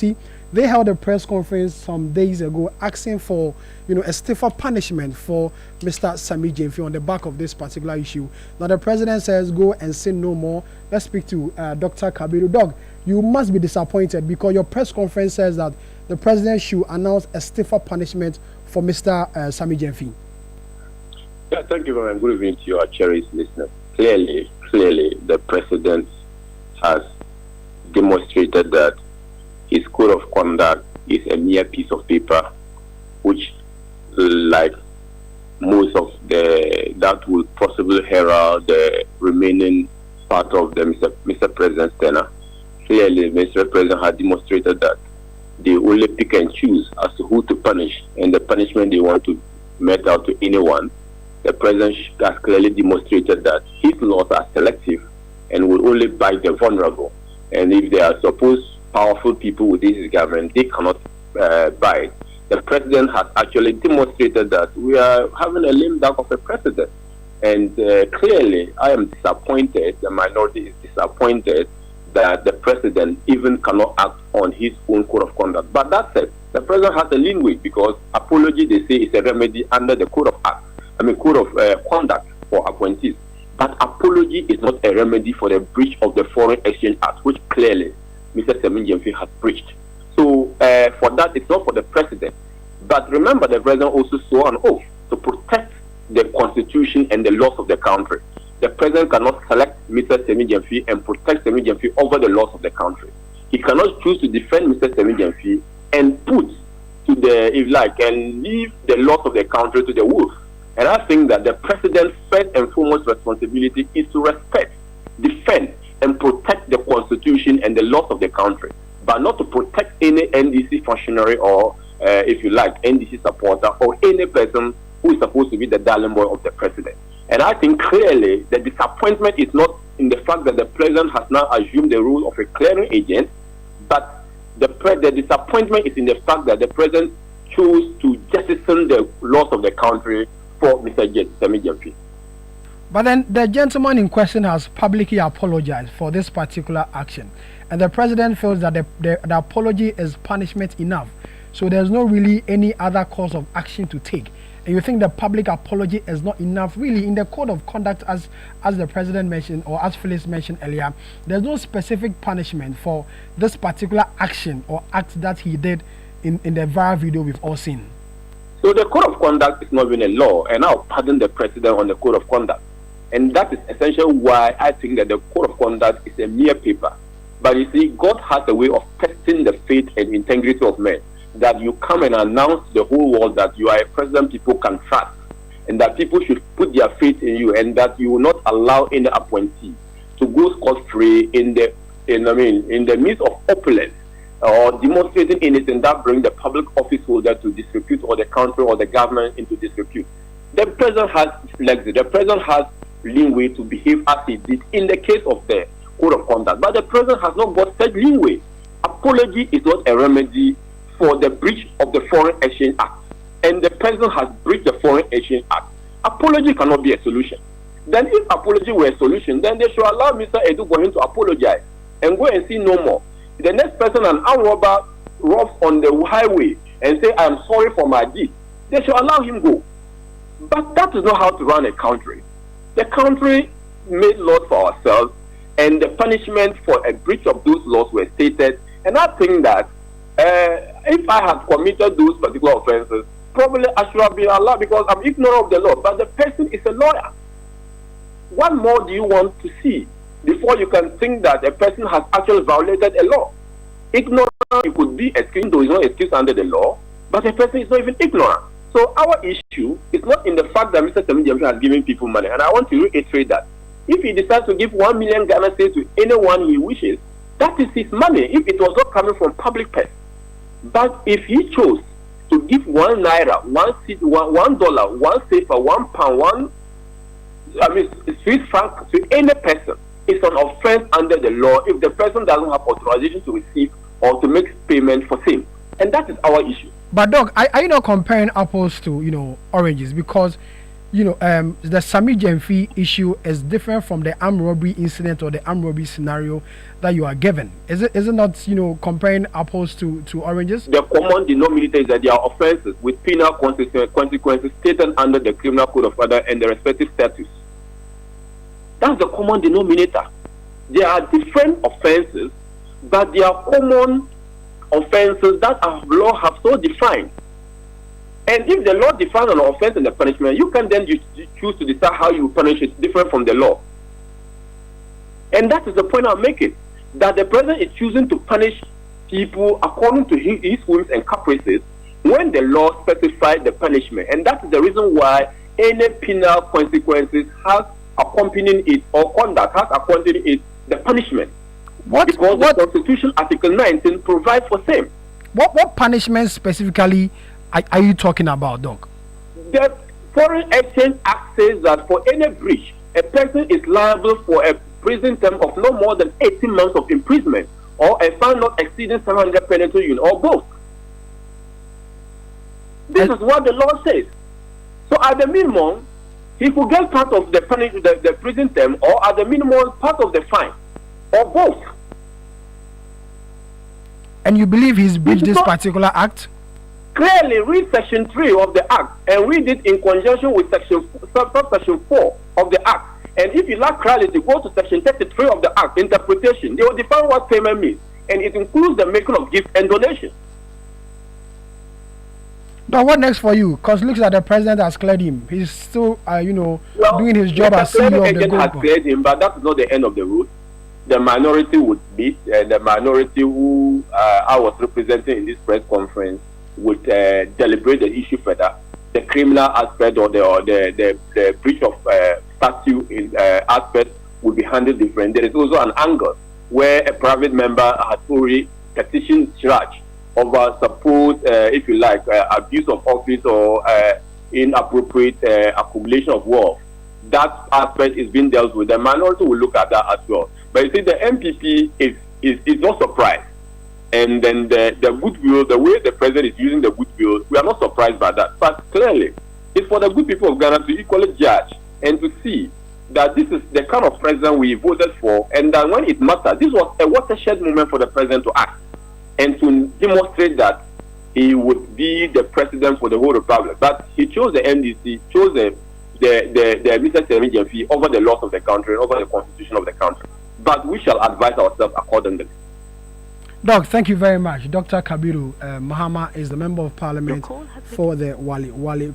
see, they held a press conference some days ago asking for, a stiffer punishment for Mr. Sammy Gyamfi on the back of this particular issue. Now, the president says, go and sin no more. Let's speak to Dr. Kabiru. Doc, you must be disappointed because your press conference says that the president should announce a stiffer punishment for Mr. Sammy Gyamfi. Yeah, thank you very much. Good evening to your cherished listeners. Clearly, the president has demonstrated that his code of conduct is a mere piece of paper, which, like most of that will possibly herald the remaining part of the Mr. President's tenure. Clearly, Mr. President has demonstrated that they only pick and choose as to who to punish and the punishment they want to mete out to anyone. The president has clearly demonstrated that his laws are selective and will only bite the vulnerable. And if there are supposed powerful people within his government, they cannot bite. The president has actually demonstrated that we are having a lame duck of a president. And clearly, I am disappointed, the minority is disappointed that the president even cannot act on his own code of conduct. But that said, the president has a leeway because apology, they say, is a remedy under the code of conduct for appointees. But apology is not a remedy for the breach of the Foreign Exchange Act, which clearly Mr. Sammy Gyamfi has breached. So for that, it's not for the president. But remember, the president also swore an oath to protect the constitution and the laws of the country. The president cannot select Mr. Sammy Gyamfi and protect Sammy Gyamfi over the laws of the country. He cannot choose to defend Mr. Sammy Gyamfi and put to the, if like, and leave the laws of the country to the wolves. And I think that the president's first and foremost responsibility is to respect, defend, and protect the constitution and the laws of the country, but not to protect any NDC functionary or, if you like, NDC supporter or any person who is supposed to be the darling boy of the president. And I think clearly the disappointment is not in the fact that the president has now assumed the role of a clearing agent, but the disappointment is in the fact that the president chose to jettison the laws of the country for Mr. Sammy Gyamfi. But then the gentleman in question has publicly apologized for this particular action. And the president feels that the apology is punishment enough. So there's no really any other course of action to take. And you think the public apology is not enough? Really, in the code of conduct, as the president mentioned, or as Phyllis mentioned earlier, there's no specific punishment for this particular action or act that he did in the viral video we've all seen. So the code of conduct is not even a law, and I'll pardon the president on the code of conduct. And that is essentially why I think that the code of conduct is a mere paper. But you see, God has a way of testing the faith and integrity of men, that you come and announce to the whole world that you are a president people can trust, and that people should put their faith in you, and that you will not allow any appointee to go scot-free in the midst of opulence, or demonstrating anything that brings the public office holder to disrepute or the country or the government into disrepute. The president has flexibility. The president has leeway to behave as he did in the case of the code of conduct. But the president has not got such leeway. Apology is not a remedy for the breach of the Foreign Exchange Act. And the president has breached the Foreign Exchange Act. Apology cannot be a solution. Then if apology were a solution, then they should allow Mr. Edu Bohin to apologize and go and see no more. The next person, an armed robber, robs on the highway and say, I am sorry for my deed, they should allow him go. But that is not how to run a country. The country made laws for ourselves, and the punishment for a breach of those laws were stated. And I think that if I had committed those particular offenses, probably I should have been allowed because I'm ignorant of the law. But the person is a lawyer. What more do you want to see before you can think that a person has actually violated a law? Ignorance, it could be excused, though it's not excused under the law, but a person is not even ignorant. So our issue is not in the fact that Mr. Sammy Gyamfi has given people money. And I want to reiterate that if he decides to give 1 million Ghana cedis to anyone he wishes, that is his money if it was not coming from public purse. But if he chose to give 1 naira, $1, $1, £1, Swiss franc to any person, it's an offense under the law if the person doesn't have authorization to receive or to make payment for same. And that is our issue. But Doc, are you not comparing apples to oranges? Because the Sammy Gyamfi issue is different from the armed robbery incident or the armed robbery scenario that you are given. Is it not, comparing apples to oranges? The common denominator is that they are offenses with penal consequences stated under the Criminal Code of Conduct and the respective statutes. That's the common denominator. There are different offenses, but they are common offenses that our law have so defined. And if the law defines an offense and the punishment, you can then choose to decide how you punish it different from the law. And that is the point I'm making, that the president is choosing to punish people according to his whims and caprices when the law specifies the punishment. And that is the reason why any penal consequences has accompanying it, or conduct has accompanied it, the punishment. Because the Constitution, Article 19, provides for same. What punishment specifically are you talking about, Doc? The Foreign Exchange Act says that for any breach, a person is liable for a prison term of no more than 18 months of imprisonment, or a fine not exceeding 700 penalty unit, or both. This is what the law says. So at the minimum, he could get part of the prison term, or at the minimum part of the fine, or both. And you believe he's breached this particular act? Clearly, read Section 3 of the Act and read it in conjunction with Section 4 of the Act. And if you lack clarity, go to Section 33 of the Act, interpretation. They will define what payment means, and it includes the making of gifts and donations. But what next for you? Because looks like the president has cleared him. He's still, doing his job as CEO of the agent has cleared him, but that is not the end of the road. The minority would meet, and the minority who I was representing in this press conference would deliberate the issue further. The criminal aspect or the breach of statute aspect would be handled different. There is also an angle where a private member has already petitioned charge over supposed, if you like, abuse of office or inappropriate accumulation of wealth. That aspect is being dealt with. The minority will look at that as well. But you see, the MPP is not surprised. And then the goodwill, the way the president is using the goodwill, we are not surprised by that. But clearly, it's for the good people of Ghana to equally judge and to see that this is the kind of president we voted for, and that when it matters, this was a watershed moment for the president to act and to demonstrate that he would be the president for the whole republic. But he chose the NDC, chose the Mr. Sammy Gyamfi over the laws of the country, over the constitution of the country. But we shall advise ourselves accordingly. Doc, thank you very much. Dr. Kabiru Mahama is the Member of Parliament for the Wali